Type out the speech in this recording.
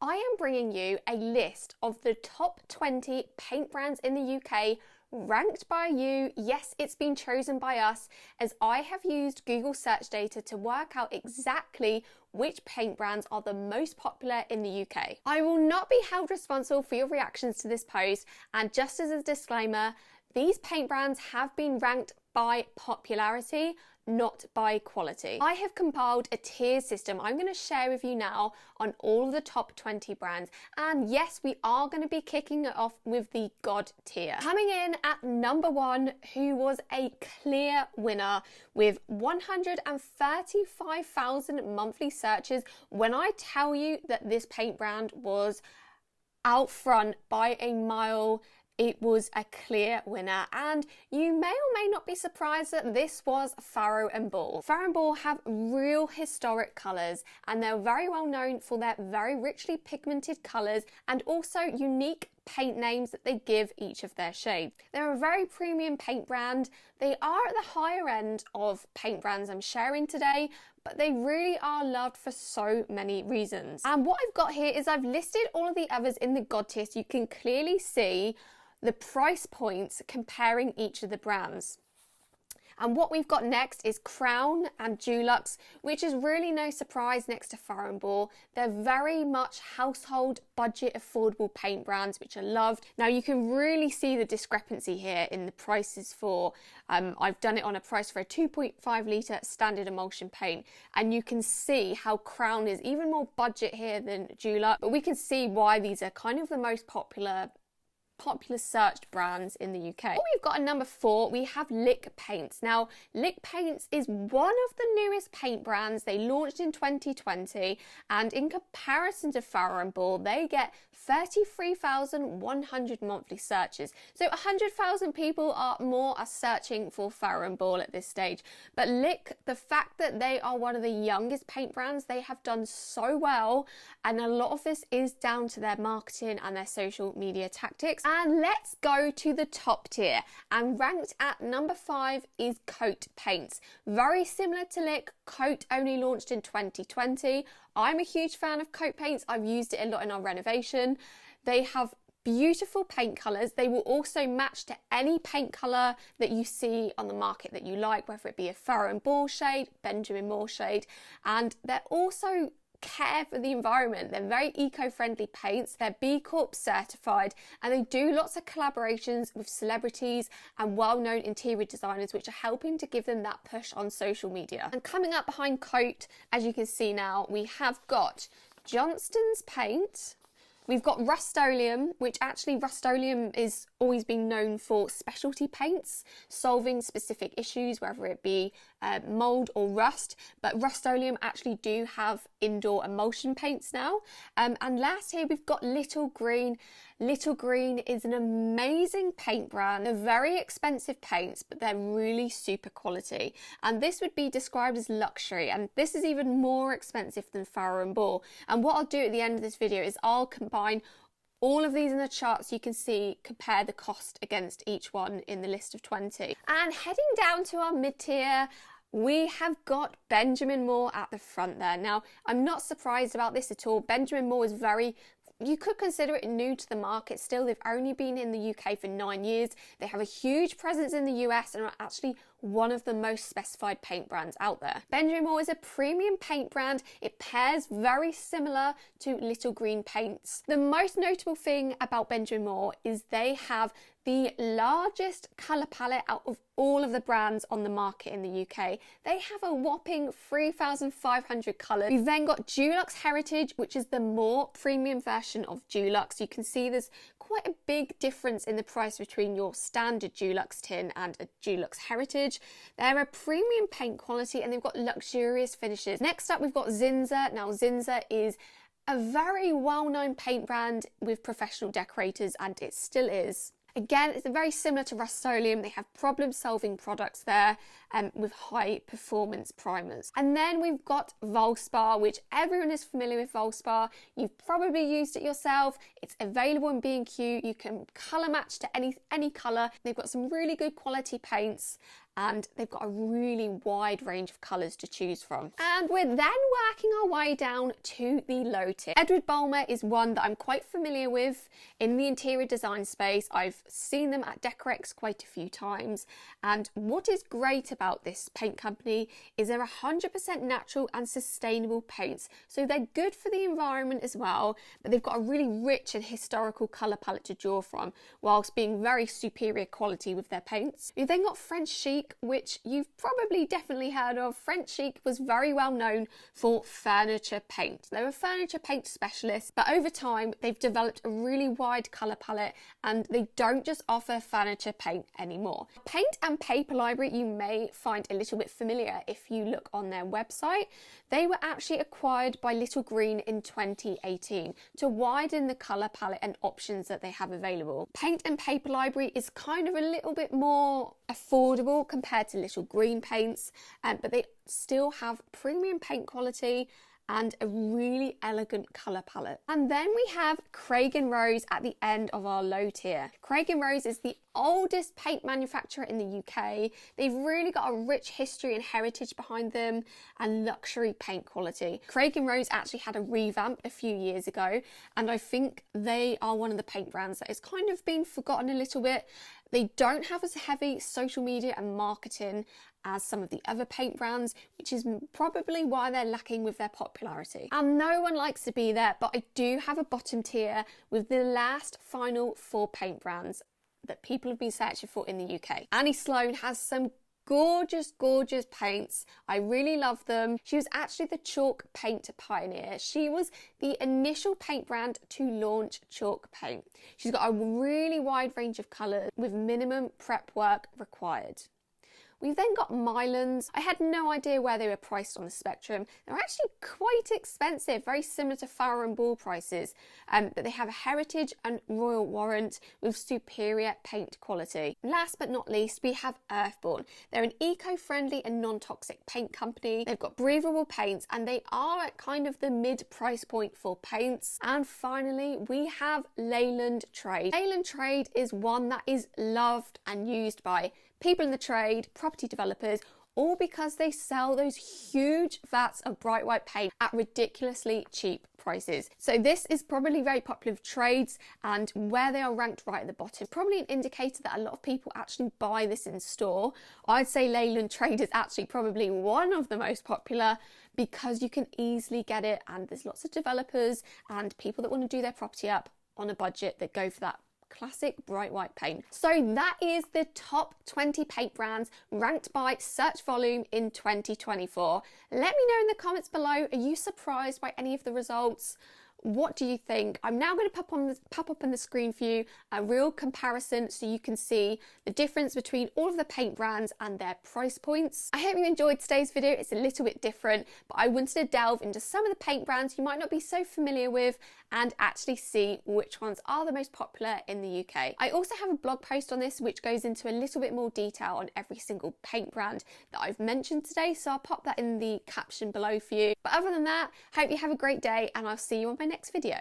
I am bringing you a list of the top 20 paint brands in the UK ranked by you. Yes, it's been chosen by us as I have used Google search data to work out exactly which paint brands are the most popular in the UK. I will not be held responsible for your reactions to this post, and just as a disclaimer, these paint brands have been ranked by popularity, not by quality. I have compiled a tier system I'm going to share with you now on all of the top 20 brands. And yes, we are going to be kicking it off with the God tier. Coming in at number 1, who was a clear winner with 135,000 monthly searches. When I tell you that this paint brand was out front by a mile, it was a clear winner, and you may or may not be surprised that this was Farrow & Ball. Farrow & Ball have real historic colours, and they're very well known for their very richly pigmented colours and also unique paint names that they give each of their shades. They're a very premium paint brand. They are at the higher end of paint brands I'm sharing today, but they really are loved for so many reasons. And what I've got here is I've listed all of the others in the God tier so you can clearly see the price points comparing each of the brands. And what we've got next is Crown and Dulux, which is really no surprise next to Farrow & Ball. They're very much household budget affordable paint brands which are loved. Now you can really see the discrepancy here in the prices for, I've done it on a price for a 2.5 litre standard emulsion paint, and you can see how Crown is even more budget here than Dulux, but we can see why these are kind of the most popular searched brands in the UK. What we've got at number 4, we have Lick Paints. Now, Lick Paints is one of the newest paint brands. They launched in 2020, and in comparison to Farrow & Ball, they get 33,100 monthly searches. So 100,000 people are searching for Farrow & Ball at this stage. But Lick, the fact that they are one of the youngest paint brands, they have done so well, and a lot of this is down to their marketing and their social media tactics. And let's go to the top tier, and ranked at number 5 is Coat Paints. Very similar to Lick, Coat only launched in 2020. I'm a huge fan of Coat Paints. I've used it a lot in our renovation. They have beautiful paint colours. They will also match to any paint colour that you see on the market that you like, whether it be a Farrow & Ball shade, Benjamin Moore shade, and they're also care for the environment. They're very eco-friendly paints. They're B Corp certified, and they do lots of collaborations with celebrities and well-known interior designers, which are helping to give them that push on social media. And coming up behind Coat, as you can see now, we have got Johnston's Paint. We've got Rust-Oleum, which actually Rust-Oleum is always been known for specialty paints, solving specific issues, whether it be mould or rust, but Rust-Oleum actually do have indoor emulsion paints now. And last here we've got Little Green. Little Green is an amazing paint brand. They're very expensive paints, but they're really super quality. And this would be described as luxury, and this is even more expensive than Farrow & Ball. And what I'll do at the end of this video is I'll combine all of these in the chart so you can see, compare the cost against each one in the list of 20. And heading down to our mid-tier, we have got Benjamin Moore at the front there. Now, I'm not surprised about this at all. Benjamin Moore is you could consider it new to the market still. They've only been in the UK for 9 years. They have a huge presence in the US and are actually one of the most specified paint brands out there. Benjamin Moore is a premium paint brand. It pairs very similar to Little Green Paints. The most notable thing about Benjamin Moore is they have the largest colour palette out of all of the brands on the market in the UK. They have a whopping 3,500 colours. We've then got Dulux Heritage, which is the more premium version of Dulux. You can see there's quite a big difference in the price between your standard Dulux tin and a Dulux Heritage. They're a premium paint quality and they've got luxurious finishes. Next up, we've got Zinsser. Now, Zinsser is a very well-known paint brand with professional decorators, and it still is. Again, it's very similar to Rust-Oleum. They have problem-solving products there with high-performance primers. And then we've got Volspar, which everyone is familiar with Volspar. You've probably used it yourself. It's available in B&Q. You can colour match to any colour. They've got some really good quality paints. and they've got a really wide range of colours to choose from. And we're then working our way down to the low tier. Edward Bulmer is one that I'm quite familiar with in the interior design space. I've seen them at Decorex quite a few times, and what is great about this paint company is they're 100% natural and sustainable paints, so they're good for the environment as well, but they've got a really rich and historical colour palette to draw from, whilst being very superior quality with their paints. You've then got French Chic, which you've probably definitely heard of. French Chic was very well known for furniture paint. They were furniture paint specialists, but over time they've developed a really wide colour palette, and they don't just offer furniture paint anymore. Paint and Paper Library you may find a little bit familiar if you look on their website. They were actually acquired by Little Green in 2018 to widen the colour palette and options that they have available. Paint and Paper Library is kind of a little bit more affordable compared to Little Green paints, but they still have premium paint quality and a really elegant colour palette. And then we have Craig & Rose at the end of our low tier. Craig & Rose is the oldest paint manufacturer in the UK. They've really got a rich history and heritage behind them and luxury paint quality. Craig & Rose actually had a revamp a few years ago, and I think they are one of the paint brands that has kind of been forgotten a little bit. They don't have as heavy social media and marketing as some of the other paint brands, which is probably why they're lacking with their popularity. And no one likes to be there, but I do have a bottom tier with the last final 4 paint brands that people have been searching for in the UK. Annie Sloan has some gorgeous paints. I really love them. She was actually the chalk paint pioneer. She was the initial paint brand to launch chalk paint. She's got a really wide range of colours with minimum prep work required. We've then got Mylands. I had no idea where they were priced on the spectrum. They're actually quite expensive, very similar to Farrow & Ball prices, but they have a heritage and royal warrant with superior paint quality. Last but not least, we have Earthborn. They're an eco-friendly and non-toxic paint company. They've got breathable paints, and they are at kind of the mid-price point for paints. And finally, we have Leyland Trade. Leyland Trade is one that is loved and used by people in the trade, property developers, all because they sell those huge vats of bright white paint at ridiculously cheap prices. So this is probably very popular with trades, and where they are ranked right at the bottom, probably an indicator that a lot of people actually buy this in store. I'd say Leyland Trade is actually probably one of the most popular because you can easily get it, and there's lots of developers and people that want to do their property up on a budget that go for that classic bright white paint. So that is the top 20 paint brands ranked by search volume in 2024. Let me know in the comments below, are you surprised by any of the results? What do you think? I'm now going to pop up on the screen for you a real comparison so you can see the difference between all of the paint brands and their price points. I hope you enjoyed today's video. It's a little bit different, but I wanted to delve into some of the paint brands you might not be so familiar with and actually see which ones are the most popular in the UK. I also have a blog post on this which goes into a little bit more detail on every single paint brand that I've mentioned today, so I'll pop that in the caption below for you. But other than that, hope you have a great day, and I'll see you on my next video.